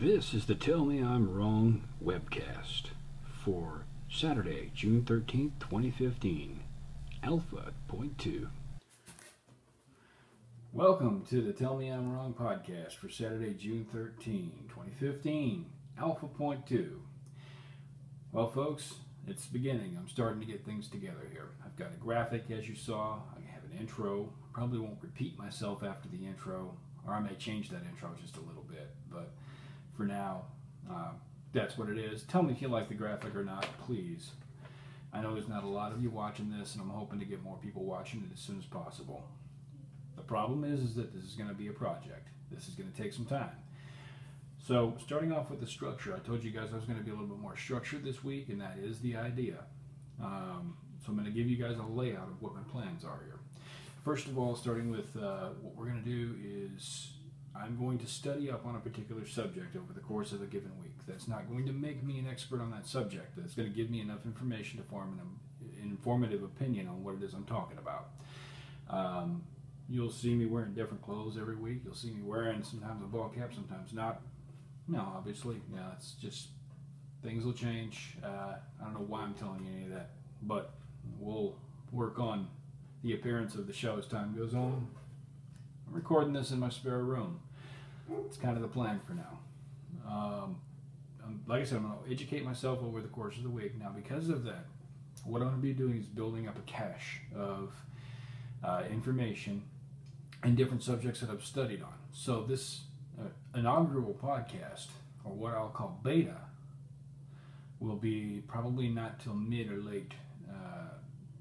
This is the Tell Me I'm Wrong webcast for Saturday, June 13th, 2015, Alpha Point 2. Welcome to the Tell Me I'm Wrong podcast for Saturday, June 13, 2015, Alpha Point 2. Well, folks, it's the beginning. I'm starting to get things together here. I've got a graphic, as you saw. I have an intro. Probably won't repeat myself after the intro, or I may change that intro just a little bit, but for now, that's what it is. Tell me if you like the graphic or not, please. I know there's not a lot of you watching this, and I'm hoping to get more people watching it as soon as possible. The problem is that this is going to be a project. This is going to take some time. So, starting off with the structure, I told you guys I was going to be a little bit more structured this week, and that is the idea. So I'm going to give you guys a layout of what my plans are here. First of all, starting with what we're going to do is I'm going to study up on a particular subject over the course of a given week. That's not going to make me an expert on that subject. That's going to give me enough information to form an informative opinion on what it is I'm talking about. You'll see me wearing different clothes every week. You'll see me wearing sometimes a ball cap, sometimes not. No, obviously, it's just things will change. I don't know why I'm telling you any of that, but we'll work on the appearance of the show as time goes on. I'm recording this in my spare room. It's kind of the plan for now. Like I said, I'm going to educate myself over the course of the week. Now, because of that, what I'm going to be doing is building up a cache of information and different subjects that I've studied on. So this inaugural podcast, or what I'll call beta, will be probably not till mid or late,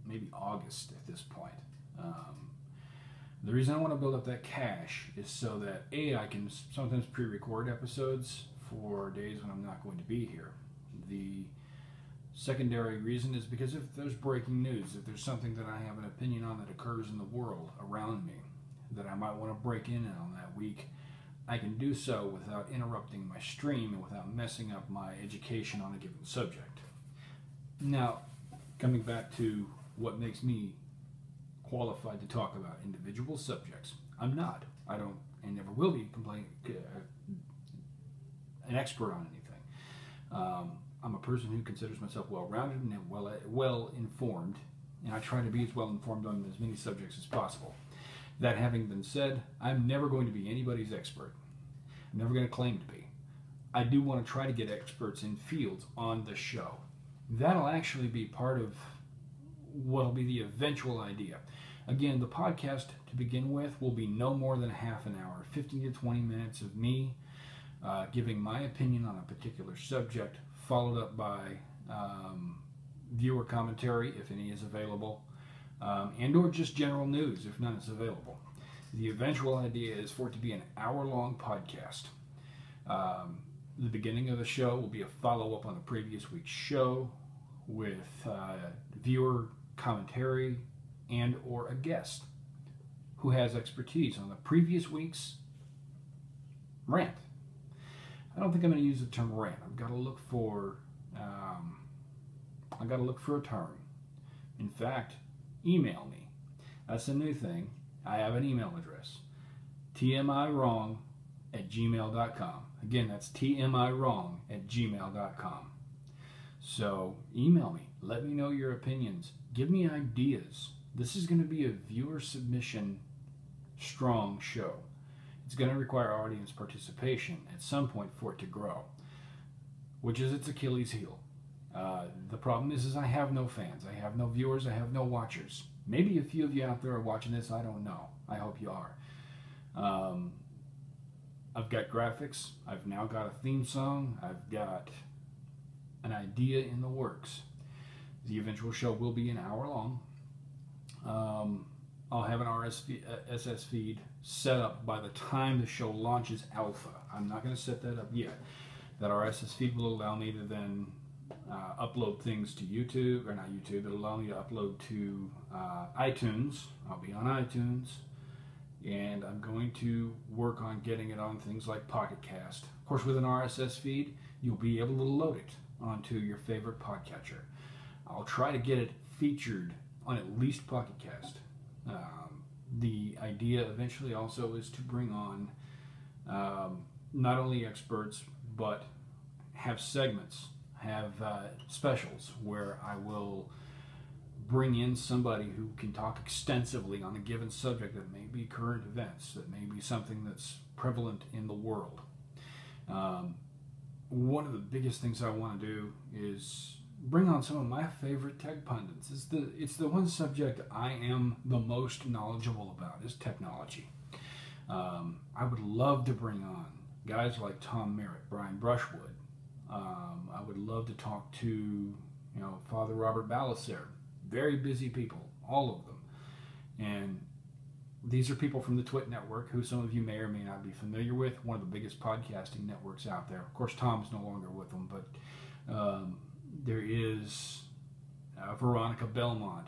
maybe August at this point. The reason I want to build up that cache is so that I can sometimes pre-record episodes for days when I'm not going to be here. The secondary reason is because if there's breaking news, if there's something that I have an opinion on that occurs in the world around me that I might want to break in on that week, I can do so without interrupting my stream and without messing up my education on a given subject. Now, coming back to what makes me qualified to talk about individual subjects, I'm not. I don't and never will be an expert on anything. I'm a person who considers myself well-rounded and well-informed, and I try to be as well-informed on as many subjects as possible. That having been said, I'm never going to be anybody's expert. I'm never going to claim to be. I do want to try to get experts in fields on the show. That'll actually be part of what'll be the eventual idea. Again, the podcast to begin with will be no more than half an hour, 15 to 20 minutes of me giving my opinion on a particular subject, followed up by viewer commentary, if any is available, and or just general news, if none is available. The eventual idea is for it to be an hour-long podcast. The beginning of the show will be a follow-up on the previous week's show with viewer commentary and or a guest who has expertise on the previous week's rant. I don't think I'm going to use the term rant. I've got to look for a term. In fact, email me. That's a new thing. I have an email address, tmiwrong@gmail.com. Again, that's tmiwrong@gmail.com. So email me. Let me know your opinions. Give me ideas. This is going to be a viewer submission strong show. It's going to require audience participation at some point for it to grow, which is its Achilles heel. The problem is I have no fans. I have no viewers. I have no watchers. Maybe a few of you out there are watching this. I don't know. I hope you are. I've got graphics. I've now got a theme song. I've got an idea in the works. The eventual show will be an hour long. I'll have an RSS feed set up by the time the show launches alpha. I'm not going to set that up yet. That RSS feed will allow me to then upload things to YouTube, or not YouTube, it'll allow me to upload to iTunes. I'll be on iTunes, and I'm going to work on getting it on things like Pocket Cast. Of course, with an RSS feed, you'll be able to load it onto your favorite podcatcher. I'll try to get it featured on at least Pocket Cast. The idea eventually also is to bring on not only experts, but have segments, have specials where I will bring in somebody who can talk extensively on a given subject that may be current events, that may be something that's prevalent in the world. One of the biggest things I want to do is bring on some of my favorite tech pundits. It's the one subject I am the most knowledgeable about is technology. I would love to bring on guys like Tom Merritt, Brian Brushwood. I would love to talk to Father Robert Balacer. Very busy people, all of them. And these are people from the Twit Network, who some of you may or may not be familiar with, one of the biggest podcasting networks out there. Of course, Tom's no longer with them, but there is Veronica Belmont.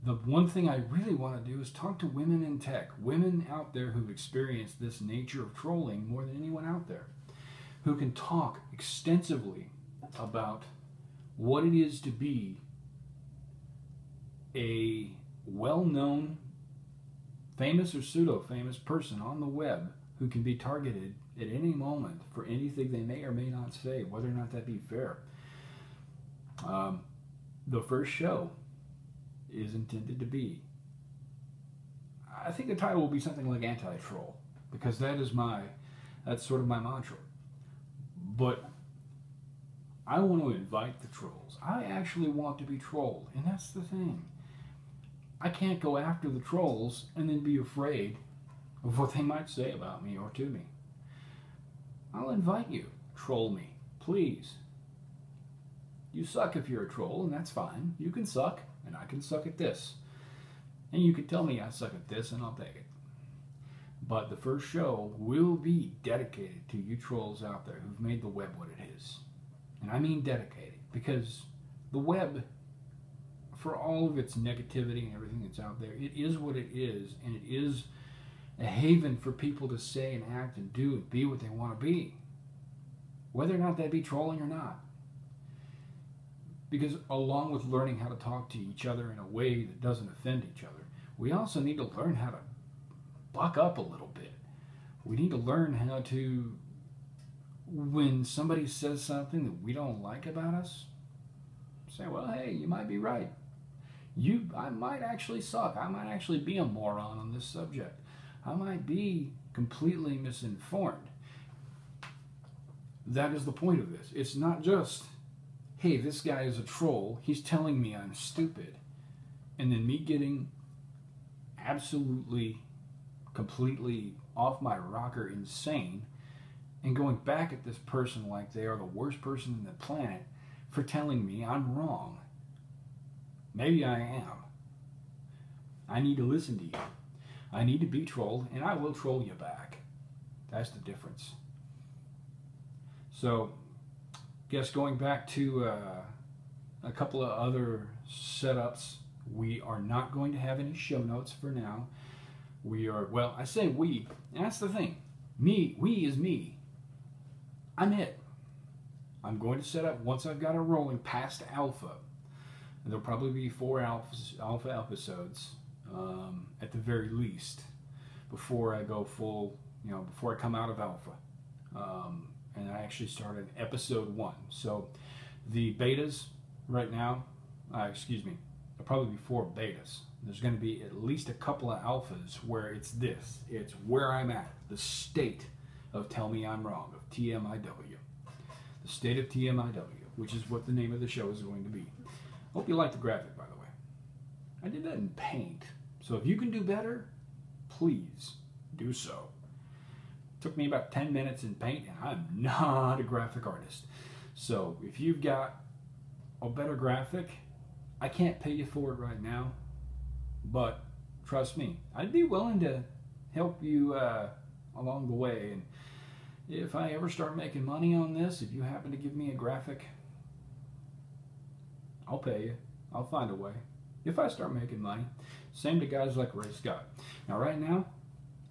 The one thing I really want to do is talk to women in tech, women out there who've experienced this nature of trolling more than anyone out there, who can talk extensively about what it is to be a well-known, famous or pseudo-famous person on the web who can be targeted at any moment for anything they may or may not say, whether or not that be fair. The first show is intended to be, I think the title will be something like Anti-Troll, because that's sort of my mantra. But I want to invite the trolls. I actually want to be trolled, and that's the thing. I can't go after the trolls and then be afraid of what they might say about me or to me. I'll invite you. Troll me, please. You suck if you're a troll, and that's fine. You can suck, and I can suck at this. And you can tell me I suck at this, and I'll take it. But the first show will be dedicated to you trolls out there who've made the web what it is. And I mean dedicated, because the web, for all of its negativity and everything that's out there, it is what it is, and it is a haven for people to say and act and do and be what they want to be, whether or not that be trolling or not. Because along with learning how to talk to each other in a way that doesn't offend each other, we also need to learn how to buck up a little bit. We need to learn how to, when somebody says something that we don't like about us, say, well, hey, you might be right. I might actually suck. I might actually be a moron on this subject. I might be completely misinformed. That is the point of this. It's not just, hey, this guy is a troll. He's telling me I'm stupid. And then me getting absolutely, completely off my rocker insane and going back at this person like they are the worst person in the planet for telling me I'm wrong. Maybe I am. I need to listen to you. I need to be trolled, and I will troll you back. That's the difference. So, guess going back to a couple of other setups, we are not going to have any show notes for now. We are, well, I say we, and that's the thing. We is me. I'm it. I'm going to set up, once I've got it rolling past alpha, and there'll probably be 4 alpha episodes at the very least before I go full, before I come out of alpha. And I actually started episode 1. So the betas right now, there'll probably be 4 betas. There's going to be at least a couple of alphas where it's where I'm at, the state of Tell Me I'm Wrong, of TMIW. The state of TMIW, which is what the name of the show is going to be. Hope you like the graphic, by the way. I did that in Paint, so if you can do better, please do so. It took me about 10 minutes in Paint, and I'm not a graphic artist. So if you've got a better graphic, I can't pay you for it right now, but trust me, I'd be willing to help you along the way. And if I ever start making money on this, if you happen to give me a graphic, I'll pay you. I'll find a way. If I start making money. Same to guys like Ray Scott. Now right now,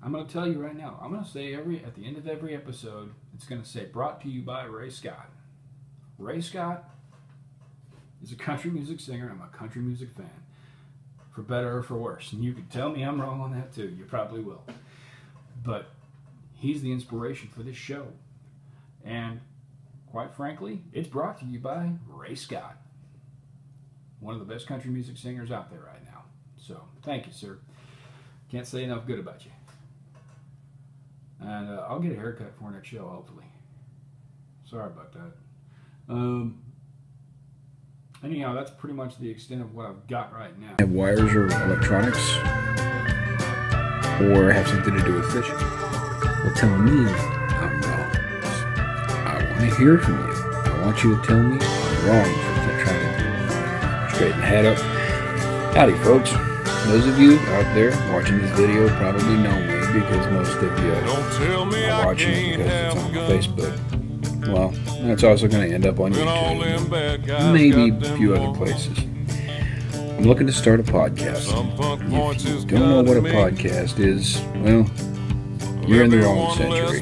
I'm going to tell you right now, I'm going to say at the end of every episode, it's going to say brought to you by Ray Scott. Ray Scott is a country music singer, and I'm a country music fan. For better or for worse. And you can tell me I'm wrong on that too. You probably will. But he's the inspiration for this show. And quite frankly, it's brought to you by Ray Scott, one of the best country music singers out there right now. So thank you, sir. Can't say enough good about you. And I'll get a haircut for next show, hopefully. Sorry about that. Anyhow, that's pretty much the extent of what I've got right now. Have wires or electronics, or have something to do with fishing? Well, tell me I'm wrong. I want to hear from you. I want you to tell me I'm wrong for trying to straighten the hat up. Howdy, folks. Those of you out there watching this video probably know me because most of you are watching it because it's on Facebook. Well, it's also going to end up on YouTube, maybe a few other places. I'm looking to start a podcast. If you don't know what a podcast is, well, you're in the wrong century.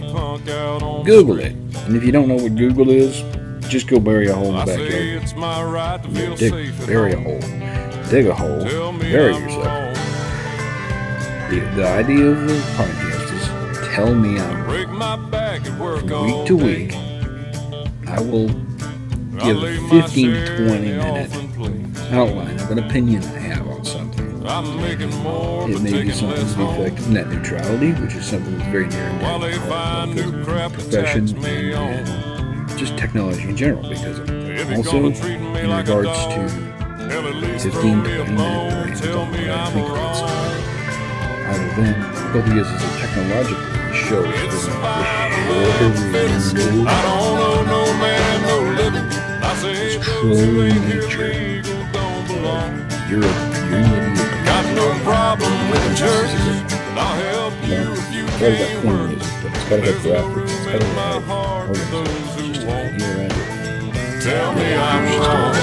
Google it. And if you don't know what Google is, just go bury a hole in the backyard. Bury a hole. Dig a hole. Bury yourself. The idea of the podcast is tell me I'm wrong. From week to week, I will give a 15 to 20 minute outline of an opinion I have on something. It may be something to the effect of net neutrality, which is something that's very near and dear to my profession, and just technology in general, because also in regards to 15 to 20 minute rant on what I think about something, I will then go to use as a technological show nature. You're got no problem with the church. I'll help you if you can. It's got to have graphics. It's got to have organization. It's just an idea around it. Tell me I'm wrong.